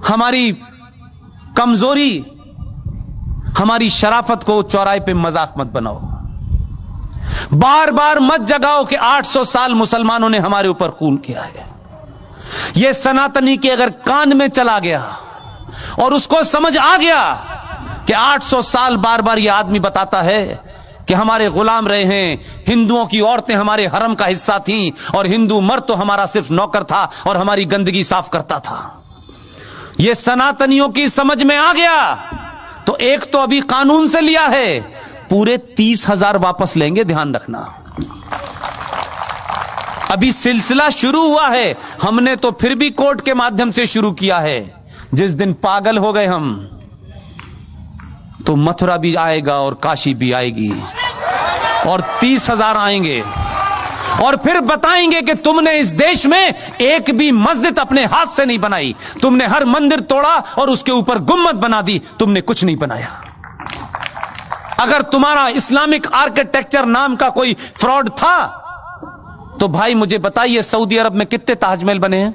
हमारी कमजोरी, हमारी शराफत को चौराहे पे मजाक मत बनाओ। बार बार मत जगाओ कि 800 साल मुसलमानों ने हमारे ऊपर खून किया है। यह सनातनी के अगर कान में चला गया और उसको समझ आ गया कि 800 साल बार बार यह आदमी बताता है कि हमारे गुलाम रहे हैं, हिंदुओं की औरतें हमारे हरम का हिस्सा थीं और हिंदू मर्द तो हमारा सिर्फ नौकर था और हमारी गंदगी साफ करता था, यह सनातनियों की समझ में आ गया तो एक तो अभी कानून से लिया है, पूरे 30,000 वापस लेंगे, ध्यान रखना। अभी सिलसिला शुरू हुआ है, हमने तो फिर भी कोर्ट के माध्यम से शुरू किया है। जिस दिन पागल हो गए हम तो मथुरा भी आएगा और काशी भी आएगी और 30,000 आएंगे और फिर बताएंगे कि तुमने इस देश में एक भी मस्जिद अपने हाथ से नहीं बनाई, तुमने हर मंदिर तोड़ा और उसके ऊपर गुम्मद बना दी, तुमने कुछ नहीं बनाया। अगर तुम्हारा इस्लामिक आर्किटेक्चर नाम का कोई फ्रॉड था तो भाई मुझे बताइए, सऊदी अरब में कितने ताजमहल बने हैं,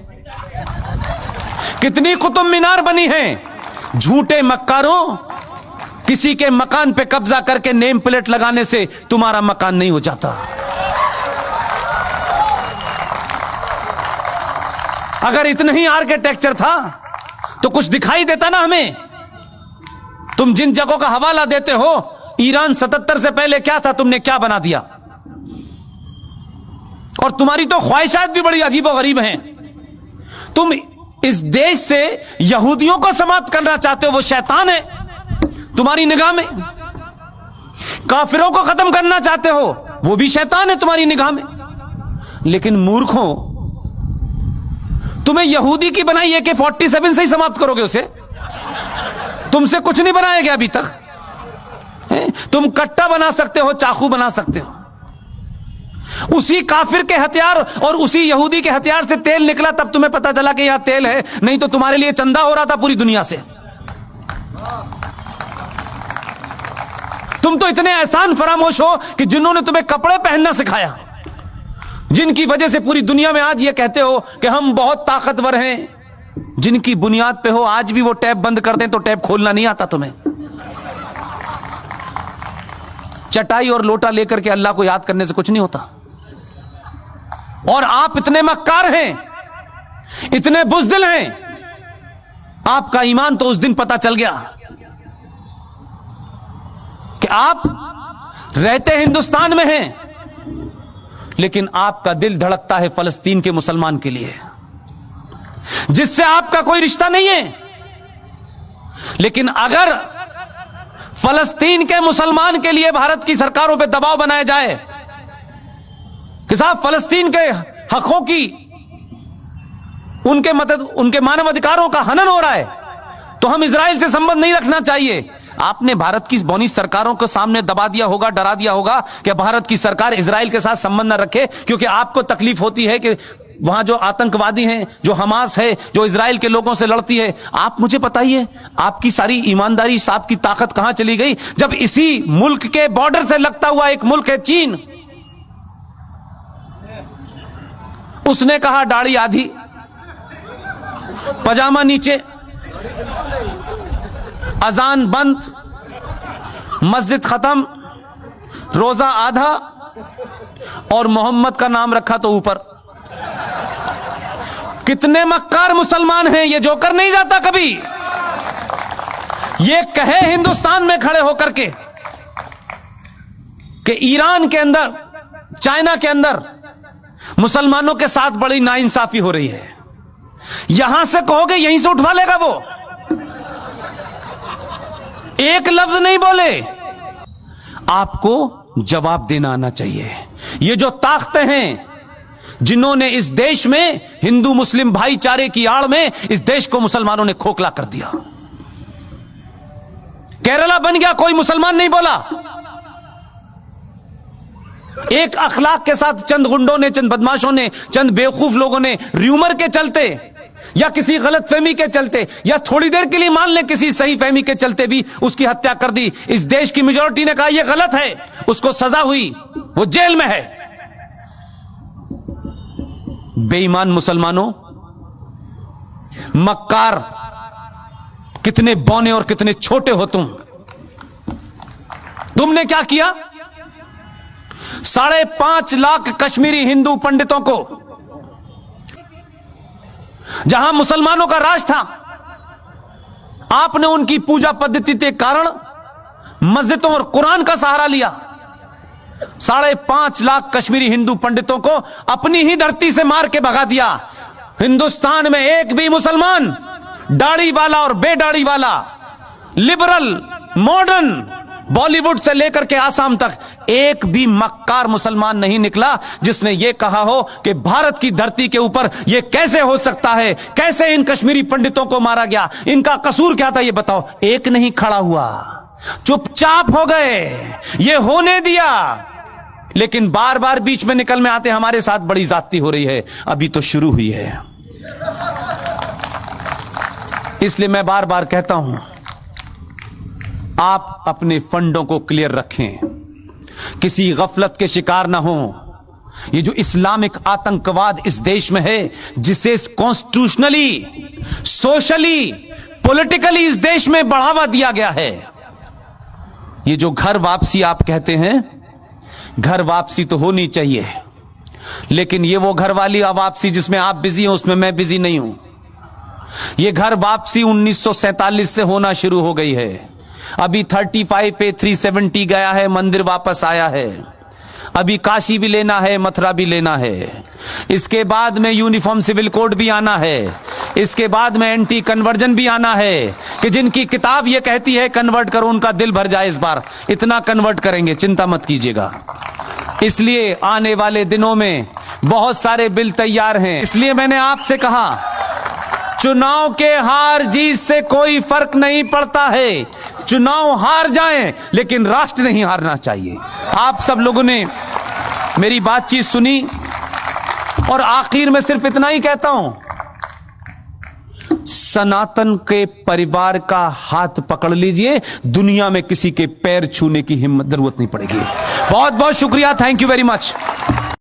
कितनी कुतुब मीनार बनी हैं? झूठे मक्कारों, किसी के मकान पे कब्जा करके नेम प्लेट लगाने से तुम्हारा मकान नहीं हो जाता। अगर इतना ही आर्किटेक्चर था तो कुछ दिखाई देता ना हमें। तुम जिन जगहों का हवाला देते हो, ईरान 77 से पहले क्या था, तुमने क्या बना दिया? और तुम्हारी तो ख्वाहिशात भी बड़ी अजीबोगरीब हैं। तुम इस देश से यहूदियों को समाप्त करना चाहते हो, वो शैतान है तुम्हारी निगाह में। काफिरों को खत्म करना चाहते हो, वो भी शैतान है तुम्हारी निगाह में। लेकिन मूर्खों, तुम्हें यहूदी की बनाई AK-47 से ही समाप्त करोगे उसे? तुमसे कुछ नहीं बनाया गया अभी तक। तुम कट्टा बना सकते हो, चाकू बना सकते हो। उसी काफिर के हथियार और उसी यहूदी के हथियार से तेल निकला, तब तुम्हें पता चला कि यहां तेल है, नहीं तो तुम्हारे लिए चंदा हो रहा था पूरी दुनिया से। तुम तो इतने एहसान फरामोश हो कि जिन्होंने तुम्हें कपड़े पहनना सिखाया, जिनकी वजह से पूरी दुनिया में आज ये कहते हो कि हम बहुत ताकतवर हैं, जिनकी बुनियाद पे हो आज भी वो टैप बंद कर दें तो टैप खोलना नहीं आता तुम्हें। चटाई और लोटा लेकर के अल्लाह को याद करने से कुछ नहीं होता। और आप इतने मक्कार हैं, इतने बुज़दिल हैं, आपका ईमान तो उस दिन पता चल गया कि आप रहते हिंदुस्तान में हैं, लेकिन आपका दिल धड़कता है फलस्तीन के मुसलमान के लिए, जिससे आपका कोई रिश्ता नहीं है। लेकिन अगर फलस्तीन के मुसलमान के लिए भारत की सरकारों पे दबाव बनाया जाए कि साहब फलस्तीन के हकों की, उनके मानव अधिकारों का हनन हो रहा है, तो हम इजराइल से संबंध नहीं रखना चाहिए। आपने भारत की बौनी सरकारों को सामने दबा दिया होगा, डरा दिया होगा कि भारत की सरकार इजराइल के साथ संबंध न रखे, क्योंकि आपको तकलीफ होती है कि वहां जो आतंकवादी हैं, जो हमास है, जो इजराइल के लोगों से लड़ती है। आप मुझे बताइए, आपकी सारी ईमानदारी, साहब की ताकत कहां चली गई जब इसी मुल्क के बॉर्डर से लगता हुआ एक मुल्क है चीन, उसने कहा दाढ़ी आधी, पजामा नीचे, अजान बंद, मस्जिद खत्म, रोजा आधा और मोहम्मद का नाम रखा तो ऊपर। कितने मक्कार मुसलमान हैं, ये जोकर नहीं जाता कभी। ये कहे हिंदुस्तान में खड़े होकर के कि ईरान के अंदर, चाइना के अंदर मुसलमानों के साथ बड़ी नाइंसाफी हो रही है, यहां से कहोगे यहीं से उठवा लेगा वो। एक लफ्ज नहीं बोले। आपको जवाब देना आना चाहिए। ये जो ताकतें हैं जिन्होंने इस देश में हिंदू मुस्लिम भाईचारे की आड़ में इस देश को मुसलमानों ने खोखला कर दिया। केरला बन गया, कोई मुसलमान नहीं बोला। एक अखलाक के साथ चंद गुंडों ने, चंद बदमाशों ने, चंद बेवकूफ लोगों ने र्यूमर के चलते या किसी गलतफहमी के चलते या थोड़ी देर के लिए मान ले किसी सही फहमी के चलते भी उसकी हत्या कर दी। इस देश की मेजॉरिटी ने कहा यह गलत है, उसको सजा हुई, वो जेल में है। बेईमान मुसलमानों, मक्कार कितने बौने और कितने छोटे हो तुमने क्या किया? 5.5 लाख कश्मीरी हिंदू पंडितों को, जहां मुसलमानों का राज था, आपने उनकी पूजा पद्धति के कारण मस्जिदों और कुरान का सहारा लिया। 5.5 लाख कश्मीरी हिंदू पंडितों को अपनी ही धरती से मार के भगा दिया। हिंदुस्तान में एक भी मुसलमान, दाढ़ी वाला और बेदाढ़ी वाला, लिबरल, मॉडर्न, बॉलीवुड से लेकर के आसाम तक एक भी मक्कार मुसलमान नहीं निकला जिसने यह कहा हो कि भारत की धरती के ऊपर यह कैसे हो सकता है, कैसे इन कश्मीरी पंडितों को मारा गया, इनका कसूर क्या था, यह बताओ। एक नहीं खड़ा हुआ, चुपचाप हो गए, ये होने दिया। लेकिन बार बार बीच में निकल में आते, हमारे साथ बड़ी ज्यादती हो रही है, अभी तो शुरू हुई है। इसलिए मैं बार बार कहता हूं, आप अपने फंडों को क्लियर रखें, किसी गफलत के शिकार ना हो। ये जो इस्लामिक आतंकवाद इस देश में है, जिसे कॉन्स्टिट्यूशनली, सोशली, पॉलिटिकली इस देश में बढ़ावा दिया गया है, ये जो घर वापसी आप कहते हैं, घर वापसी तो होनी चाहिए, लेकिन ये वो घर वाली वापसी जिसमें आप बिजी हो, उसमें मैं बिजी नहीं हूं। ये घर वापसी 1947 से होना शुरू हो गई है। अभी 35 पे 370 गया है, मंदिर वापस आया है। अभी काशी भी लेना है, मथुरा भी लेना है। इसके बाद में यूनिफॉर्म सिविल कोड भी आना है। इसके बाद में एंटी कन्वर्जन भी आना है कि जिनकी किताब ये कहती है कन्वर्ट करो, उनका दिल भर जाए। इस बार इतना कन्वर्ट करेंगे, चिंता मत कीजिएगा। इसलिए आने वाले दिनों में बहुत सारे बिल तैयार हैं। इसलिए मैंने आपसे कहा, चुनाव के हार जीत से कोई फर्क नहीं पड़ता है। चुनाव हार जाएं, लेकिन राष्ट्र नहीं हारना चाहिए। आप सब लोगों ने मेरी बातचीत सुनी और आखिर में सिर्फ इतना ही कहता हूं, सनातन के परिवार का हाथ पकड़ लीजिए, दुनिया में किसी के पैर छूने की हिम्मत जरूरत नहीं पड़ेगी। बहुत बहुत शुक्रिया, थैंक यू वेरी मच।